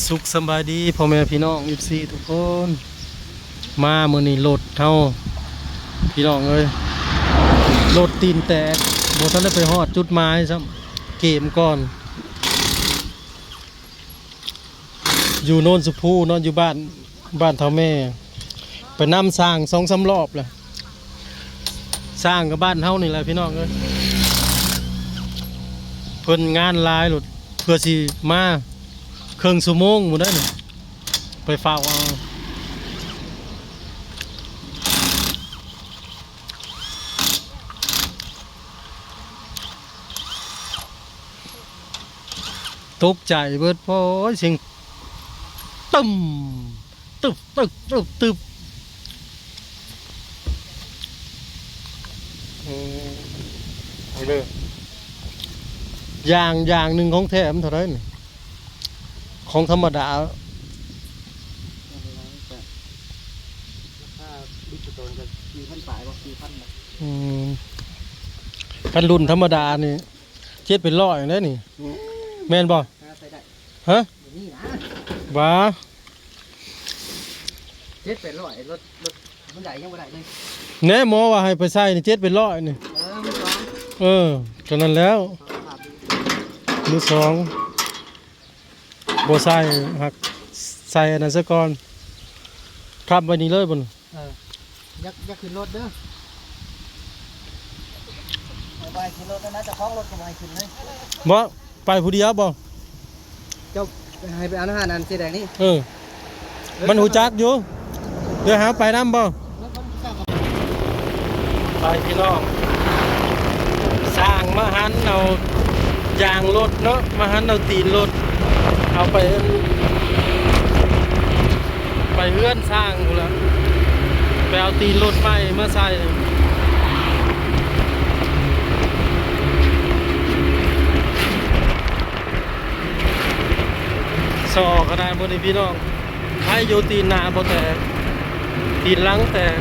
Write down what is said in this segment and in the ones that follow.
สุขสบายดีพ่อแม่พี่น้อง14ทุกคนมามื้อนี้รถเฮาพี่น้องเอ้ยรถตีนแตกบ่ทันได้ไปฮอดจุดหมายซ้ำเกมก่อนอยู่โน่นสุภูเนาะอยู่บ้านเฒ่าแม่ไปนำสร้าง 2-3 รอบแล้วสร้างกับบ้านเฮานี่แหละพี่น้องเอ้ยเพิ่นงานหลายรถเพื่อสิมาครึ่งชั่วโมงหมดได้นี่ไปฝากเอาตกใจเบิดเพราะเสียงตึ้มตึบตึบตึบตึบเอาเลยอย่างหนึ่งของแถมเท่าไหร่นี่ของธรรมดาคันรุ่นธรรมดานี่เจ็ดเป็นร้อยได้นี่แม่นบ่ฮะบ้าเจ็ดเป็นร้อยรถมันใหญ่ยังไม่ได้เลยแน่หมอว่าให้ไปใส่นี่เจ็ดเป็นร้อยนี่มือสองตอนนั้นแล้วมือสองบ่ใส่หักใส่อันนั้นซะก่อนทับไว้นี่เลยบ่ยักขึ้นรถเด้อไปขึ้นรถนะจะคล้องรถก็ไปขึ้นเลยบ่ไปผู้เดียวบ่เจ้าให้ไปเอาอาหารอันสีแดงนี่มันหูจักอยู่เดี๋ยวหาไปน้ำบ่ไปพี่น้องสร้างมาหันเอายางรถเนาะมาหันเอาตีนรถเอาไปเลื่อนสร้างกูแล้วไปเอาตีนรถไปมาใส่สอก็ได้บนนี้พี่น้องให้อยู่ตีนหน้าบ่แตกตีนหลังแตก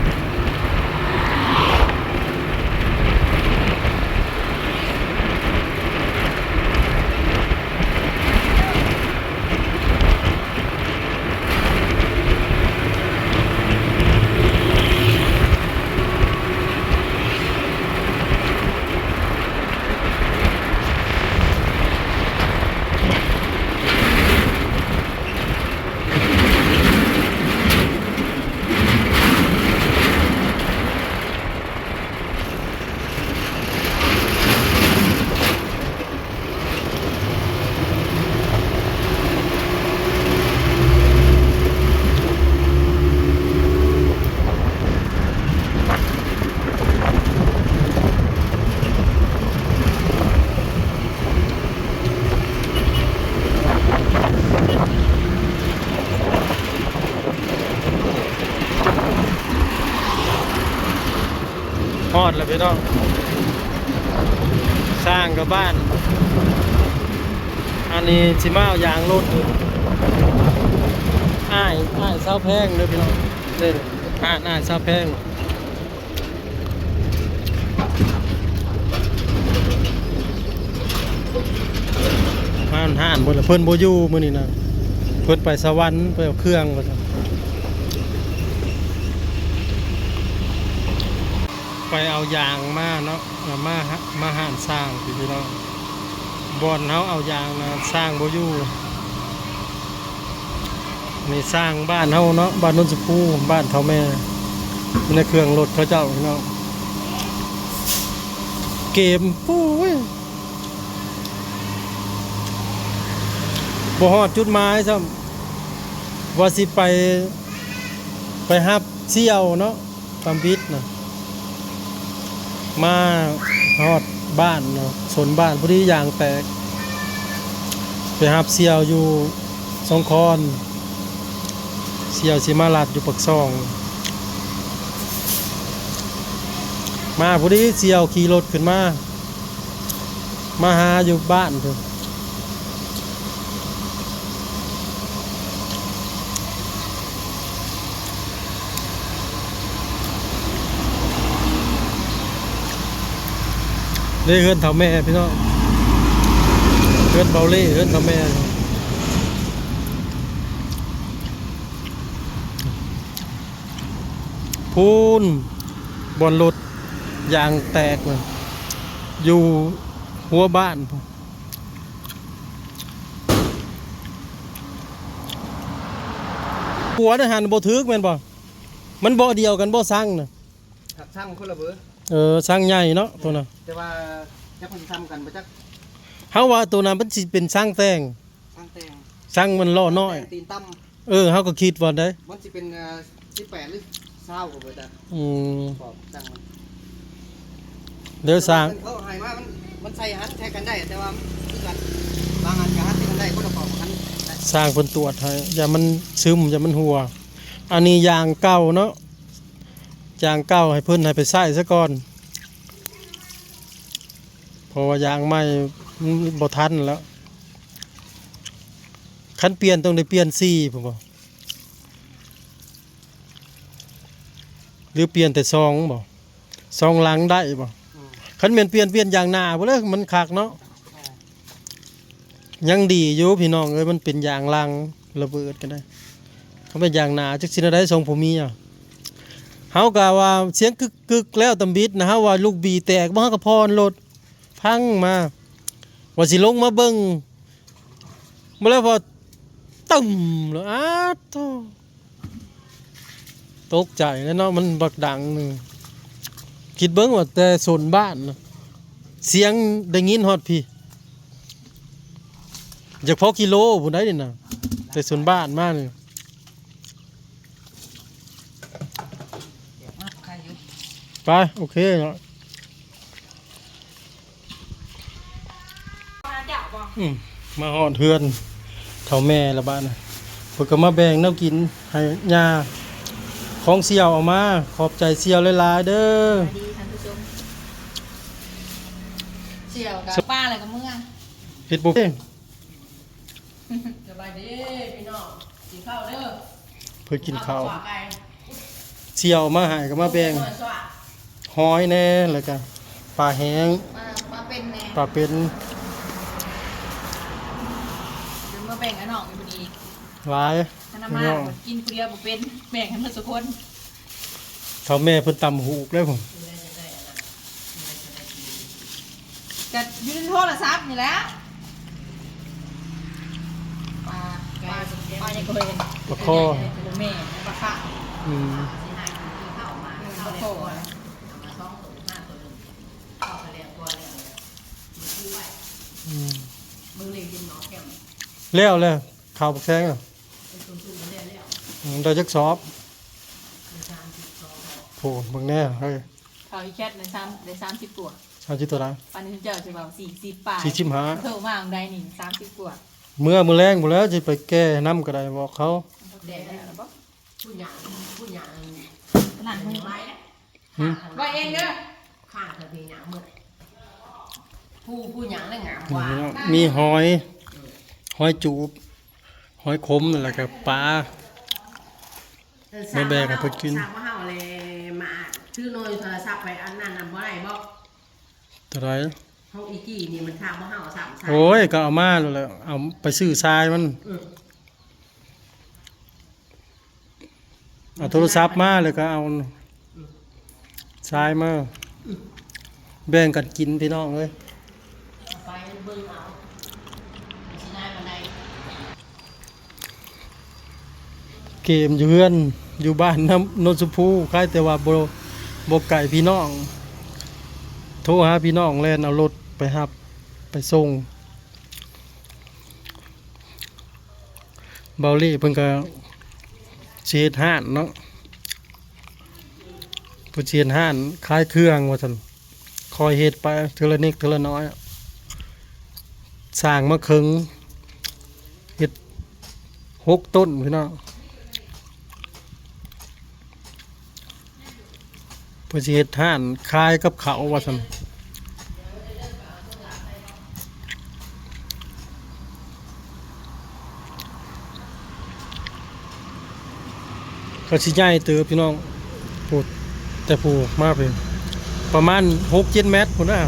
ฮอดแล้วพี่น้องสร้างกับบ้านอันนี้สิมาเอายางรถอ้ายเศร้าแพงเลยพี่น้องเด้ออ้ายเศร้าแพงห่านบ่ละเพิ่นบ่อยู่มื้อนี้นะเพิ่นไปสวรรค์ไปเอาเครื่องว่าซั่นไปเอายางมาเนาะมาห่านสร้างพี่น้องบอนเขาเอายางนะสร้างบ่อยู่นี่สร้างบ้านเขาเนาะบ้านนนสุภูบ้านเฒ่าแม่ในเครื่องรถเขาเจ้าพี่น้องเกมปุ้ยบ่ฮอดจุดหมายซ้ำว่าสิไปฮับเสี่ยวเนาะตามบิดนะมาฮอดบ้านเนาะสนบ้านพอดียางแตกไปหับเสี่ยวอยู่สองคอนเสี่ยวสิมาลัดอยู่ปักซองมาพอดีเสี่ยวขี่รถขึ้นมาหาอยู่บ้านเถอะได้เฮือนเฒ่าแม่พี่น้องเฮือนเบาเล่เฮือนเฒ่าแม่ พูนบนรถยางแตกเลยอยู่หัวบ้านพุ่นหัวทหารบ่ถึกแม่นบ่มันบ่เดียวกันบ่สั่งน่ะ หักช่างคนละเบอร์ สั่งใหญ่เนาะตัวน่ะ แต่ว่าจะเพิ่นทำกันบ่จัก เฮาว่าตัวนั้นมันสิเป็นสั่งแต่ง ช่างแต่ง สั่งมันล้อน้อย แต่งตีนต่ำ เฮาก็คิดว่าได้ มันสิเป็น18หรือ20ก็บ่จัก อืม บอกช่างมัน เดี๋ยวสั่ง เขาให้มามันใส่หันแทกกันได้แต่ว่าคือกันบางอันก็หันแทกกันได้คนละปอกหันได้ สร้างเพิ่นตรวจให้อย่ามันซึมอย่ามันหัว อันนี้ยางเก่าเนาะยางเก่าให้เพิ่นให้ไปใส่ซะก่อนเพราะว่ายางใหม่มันบ่ทันแล้วคันเปลี่ยนต้องได้เปลี่ยนซี่ผมบ่หรือเปลี่ยนแต่ซองบ่ซองหลังได้บ่คันแม่นเปลี่ยนยางหน้าบ่เลยมันคักเนาะยังดีอยู่พี่น้องเอ้ยมันเป็นยางหลังระเบิดกันได้เขาเป็นยางหน้าจักสิได้ทรงผมมีอ่ะเฮาก็ว่าเสียงกึกๆแล้วตำบิดนะฮะว่าลูกบีแตกบ่ฮาก็พรรถพังมาว่าสิลงมาเบิ่งบ่แล้วพอตึ้มแล้วโธ่ตกใจแล้วเนาะมันบักดังนึงคิดเบิ่งว่าแต่โซนบ้านน่ะเสียงได้ยินฮอดพี่จากพอกิโลพุ่นได้นี่น่ะแต่โซนบ้านมานี่ ใครอยู่ ไปโอเคเนาะมาหอดเฮือนเท่าแม่ละบ้านน่ะเพิ่นก็มาแบ่งแนวกินให้ย่าของเสี่ยวเอามาขอบใจเสี่ยวหลายๆเด้อ ดีท่านผู้ชมเสี่ยวกับป้าอะไรกับเมื่อ เฮ็ดบ่เอง สบายดีพี่น้องกินข้าวเด้อ เพิ่นกินข้าว สไก่ เสี่ยวมาให้ก็มาแบ่ง สวะ หอยแน่แล้วก็ปลาแห้ง มาเป็นแน่ ปลาเป็น หรือมาแบ่งกันน้องอยู่ดี หลาย ธนามากินเปรี้ยวบ่เป็นแบ่งให้มันสุกคน เท่าแม่เพิ่นตำหูกเลยผม จะอยู่ในโทรศัพท์นี่แหล้วปลายังเคยกัน ปลาคอ แม่ปลาข้า อืม ปลาโขอืม มึงเลยกินหนอแก้ม แล้วข้าวบักแซงอ่ะได้จักสอบโหเบิ่งแน่เฮ้ย ข้าวอีแคทใน30กว่า 30ตัวละ ปานนี้เจ้าจะบอก40ป่าย 45 เท่ามาของใดนี่30กว่า มื้อแรงบ่แล้วสิไปแก้น้ำก็ได้บอกเขา แดดแล้วบ่ ผู้หญิงหลังมือ ไม่ได้ หืม ว่าเองเด้อ ข้างเธอมีหนังหมดผู้หญิงได้งามก นี่ ว่า พี่น้องมีหอยจูบหอยขมนั่นแหละครับปลา ไม่แบกให้เพิ่นกิน สั่งมาเฮาเลยมาชื่อโนยโทรศัพท์ไปอันนั้นน่ะบ่ได้บ่ เท่าไหร่ เฮาอีกี้นี่มันทางมาเฮาสามสาย โอ้ยก็เอามาแล้วแหละเอาไปซื้อทรายมัน เอาโทรศัพท์มาเลยก็เอาทรายมาแบ่งกันกินพี่น้องเอ้ย ไปเบิ่งเอาสิได้มาได้ เกมอยู่เฮือนอยู่บ้านน้ำนนสุภูใครแต่ว่าบ่ไก่พี่น้อง โทรหาพี่น้องแล่นเอารถไปรับไปส่งเบาลี่เพิ่นก็เชียดห้านเนาะเพิ่นเชียดห้านขายเครื่องว่าซั่นคอยเฮ็ดไปเทื่อละนิดเทื่อละน้อยสร้างมาครึ่งเฮ็ด6 ต้นพี่น้องเพิ่นสิเฮ็ดห้านขายกับเขาวว่าซั่นก็สิใหญ่เติบพี่น้องพูดแต่ผู้มาเพิ่นประมาณ 6-7 เมตรพุ่นน่ะ